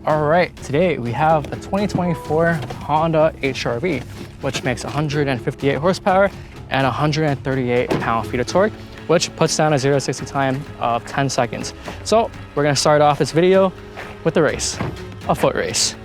All right, today we have the 2024 Honda HR-V, which makes 158 horsepower and 138 pound-feet of torque, which puts down a 0 to 60 time of 10 seconds. So we're gonna start off this video with a race, a foot race.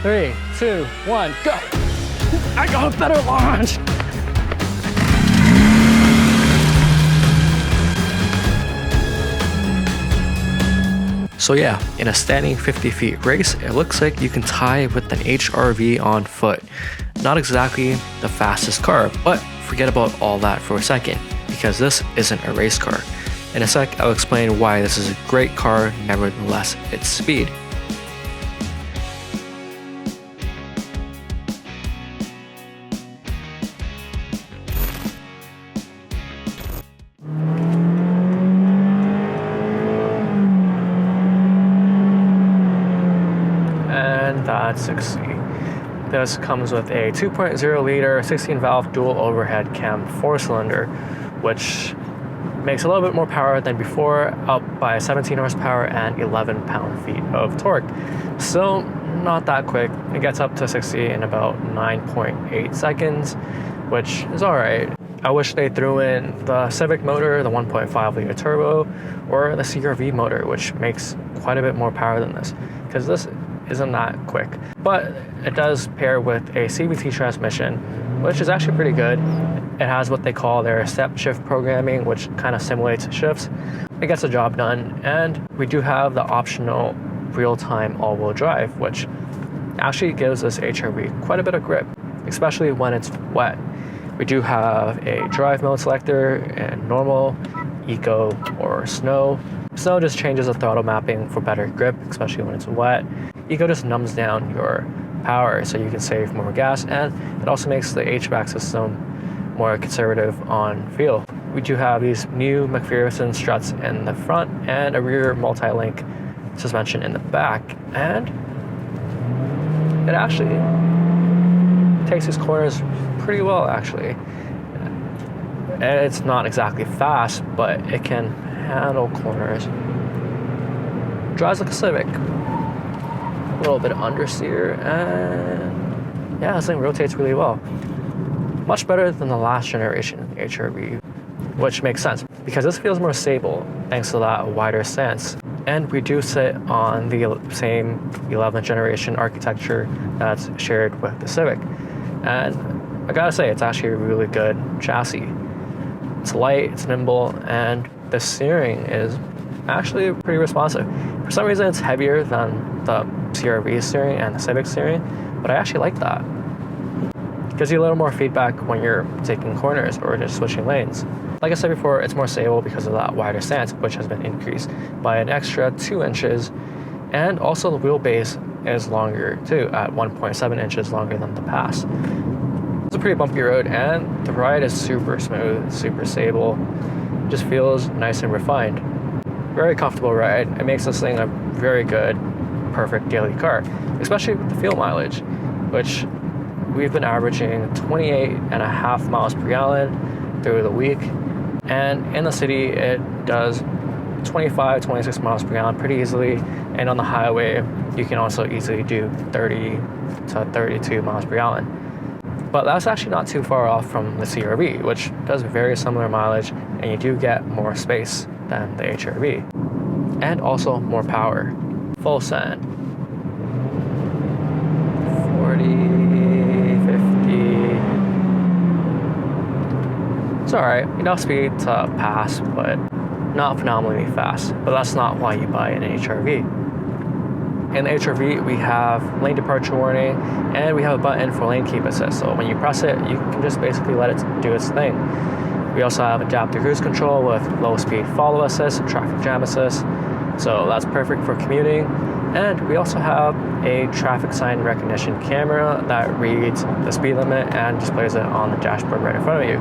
Three, two, one, go! I got a better launch! So yeah, in a standing 50 feet race, it looks like you can tie with an HR-V on foot. Not exactly the fastest car, but forget about all that for a second, because this isn't a race car. In a sec, I'll explain why this is a great car, nevertheless its speed. That's 60. This comes with a 2.0 liter 16 valve dual overhead cam 4-cylinder, which makes a little bit more power than before, up by 17 horsepower and 11 pound-feet of torque. Still not that quick. It gets up to 60 in about 9.8 seconds, which is all right. I wish they threw in the Civic motor, the 1.5 liter turbo, or the CR-V motor, which makes quite a bit more power than this, because this isn't that quick. But it does pair with a CVT transmission, which is actually pretty good. It has what they call their step shift programming, which kind of simulates shifts. It gets the job done, and we do have the optional real-time all-wheel drive, which actually gives this HR-V quite a bit of grip, especially when it's wet. We do have a drive mode selector in normal, eco, or snow. Snow just changes the throttle mapping for better grip, especially when it's wet. Eco just numbs down your power so you can save more gas, and it also makes the HVAC system more conservative on feel. We do have these new McPherson struts in the front and a rear multi-link suspension in the back, and it actually takes these corners pretty well, actually. It's not exactly fast, but it can handle corners. Drives like a Civic. A little bit of understeer, and yeah, this thing rotates really well. Much better than the last generation HR-V, which makes sense because this feels more stable thanks to that wider stance. And we do sit on the same 11th generation architecture that's shared with the Civic. And I gotta say, it's actually a really good chassis. It's light, it's nimble, and the steering is actually pretty responsive. For some reason, it's heavier than the CR-V steering and the Civic steering, but I actually like that. It gives you a little more feedback when you're taking corners or just switching lanes. Like I said before, it's more stable because of that wider stance, which has been increased by an extra 2 inches, and also the wheelbase is longer too, at 1.7 inches longer than the past. It's a pretty bumpy road, and the ride is super smooth, super stable. It just feels nice and refined. Very comfortable ride. It makes this thing a very good, perfect daily car, especially with the fuel mileage, which we've been averaging 28.5 miles per gallon through the week. And in the city, it does 25, 26 miles per gallon pretty easily. And on the highway, you can also easily do 30 to 32 miles per gallon. But that's actually not too far off from the CR-V, which does very similar mileage, and you do get more space than the HR-V. And also more power. Full send. 40, 50. It's alright, enough speed to pass, but not phenomenally fast. But that's not why you buy an HR-V. In the HR-V, we have lane departure warning, and we have a button for lane keep assist. So when you press it, you can just basically let it do its thing. We also have adaptive cruise control with low speed follow assist and traffic jam assist. So that's perfect for commuting. And we also have a traffic sign recognition camera that reads the speed limit and displays it on the dashboard right in front of you.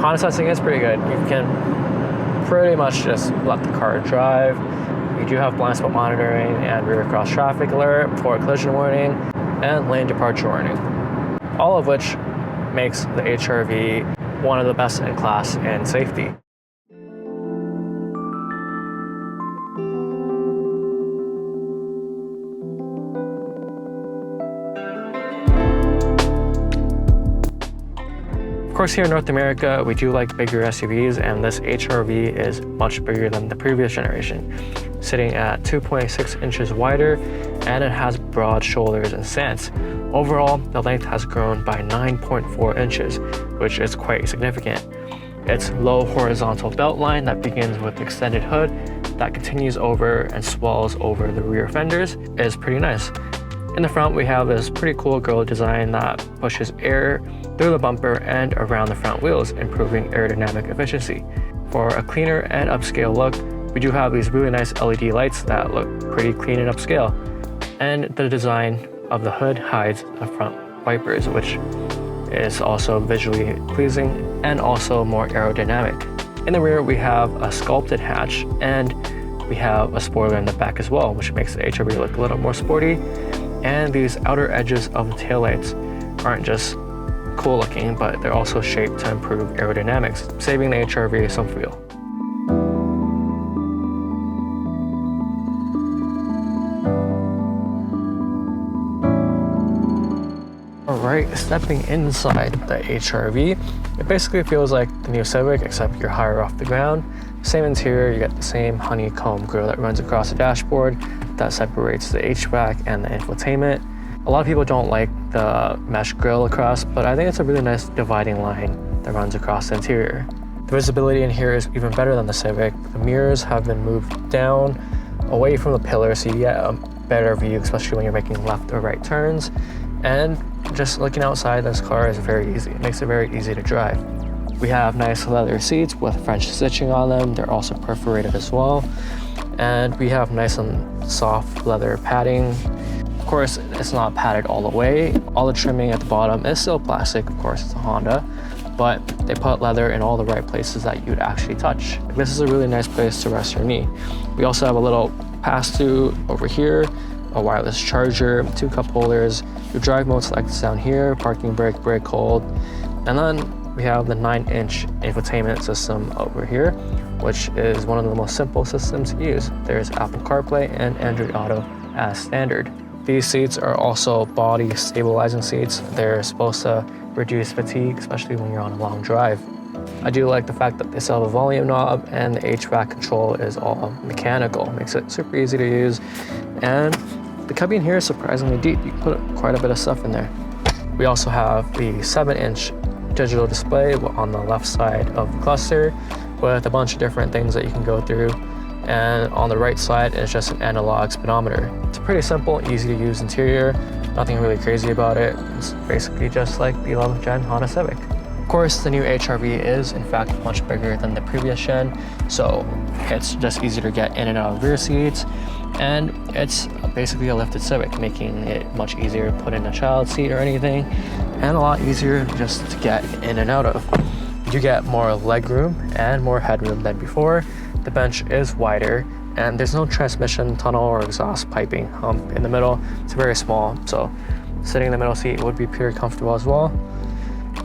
Honda sensing is pretty good. You can pretty much just let the car drive. You do have blind spot monitoring and rear cross traffic alert, forward collision warning, and lane departure warning. All of which makes the HR-V one of the best in class in safety. Of course, here in North America, we do like bigger SUVs, and this HR-V is much bigger than the previous generation, sitting at 2.6 inches wider, and it has broad shoulders and stance. Overall, the length has grown by 9.4 inches, which is quite significant. Its low horizontal belt line that begins with extended hood that continues over and swells over the rear fenders is pretty nice. In the front, we have this pretty cool grille design that pushes air through the bumper and around the front wheels, improving aerodynamic efficiency. For a cleaner and upscale look, we do have these really nice LED lights that look pretty clean and upscale. And the design of the hood hides the front wipers, which is also visually pleasing and also more aerodynamic. In the rear, we have a sculpted hatch, and we have a spoiler in the back as well, which makes the HR-V look a little more sporty. And these outer edges of the taillights aren't just cool looking, but they're also shaped to improve aerodynamics, saving the HR-V some feel. Alright, stepping inside the HR-V, it basically feels like the new Civic, except you're higher off the ground. Same interior, you get the same honeycomb grille that runs across the dashboard that separates the HVAC and the infotainment. A lot of people don't like the mesh grille across, but I think it's a really nice dividing line that runs across the interior. The visibility in here is even better than the Civic. The mirrors have been moved down away from the pillar, so you get a better view, especially when you're making left or right turns. And just looking outside, this car is very easy. It makes it very easy to drive. We have nice leather seats with French stitching on them. They're also perforated as well. And we have nice and soft leather padding. Of course, it's not padded all the way. All the trimming at the bottom is still plastic. Of course, it's a Honda, but they put leather in all the right places that you'd actually touch. This is a really nice place to rest your knee. We also have a little pass-through over here, a wireless charger, 2 cup holders. Your drive mode selects down here, parking brake, brake hold, and then we have the 9-inch infotainment system over here, which is one of the most simple systems to use. There's Apple CarPlay and Android Auto as standard. These seats are also body stabilizing seats. They're supposed to reduce fatigue, especially when you're on a long drive. I do like the fact that they still have a volume knob, and the HVAC control is all mechanical. It makes it super easy to use, and the cabin here is surprisingly deep. You can put quite a bit of stuff in there. We also have the 7-inch digital display on the left side of the cluster with a bunch of different things that you can go through, and on the right side is just an analog speedometer. It's a pretty simple, easy to use interior, nothing really crazy about it. It's basically just like the 11th gen Honda Civic. Of course, the new HR-V is in fact much bigger than the previous gen, so it's just easier to get in and out of the rear seats, and it's basically a lifted Civic, making it much easier to put in a child seat or anything, and a lot easier just to get in and out of. You get more legroom and more headroom than before. The bench is wider, and there's no transmission tunnel or exhaust piping hump in the middle. It's very small, so sitting in the middle seat would be pretty comfortable as well.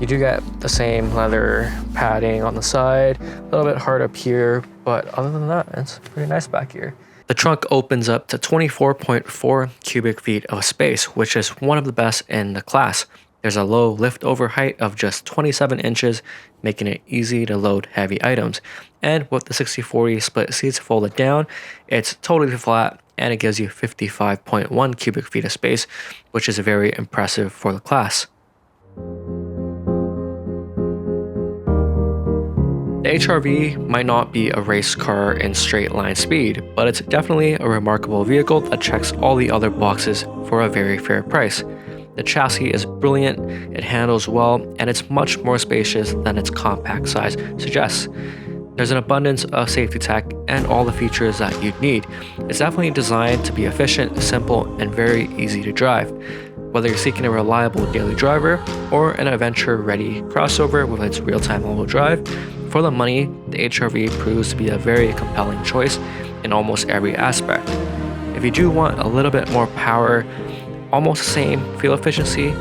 You do get the same leather padding on the side, a little bit hard up here, but other than that, it's pretty nice back here. The trunk opens up to 24.4 cubic feet of space, which is one of the best in the class. There's a low lift-over height of just 27 inches, making it easy to load heavy items. And with the 60/40 split seats folded down, it's totally flat, and it gives you 55.1 cubic feet of space, which is very impressive for the class. The HR-V might not be a race car in straight line speed, but it's definitely a remarkable vehicle that checks all the other boxes for a very fair price. The chassis is brilliant, it handles well, and it's much more spacious than its compact size suggests. There's an abundance of safety tech and all the features that you'd need. It's definitely designed to be efficient, simple, and very easy to drive. Whether you're seeking a reliable daily driver or an adventure-ready crossover with its real-time all-wheel drive, for the money, the HR-V proves to be a very compelling choice in almost every aspect. If you do want a little bit more power, almost the same fuel efficiency,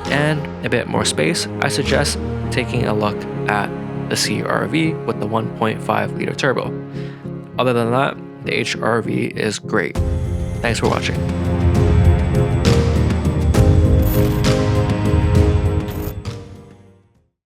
and a bit more space, I suggest taking a look at the CR-V with the 1.5 liter turbo. Other than that, the HR-V is great. Thanks for watching.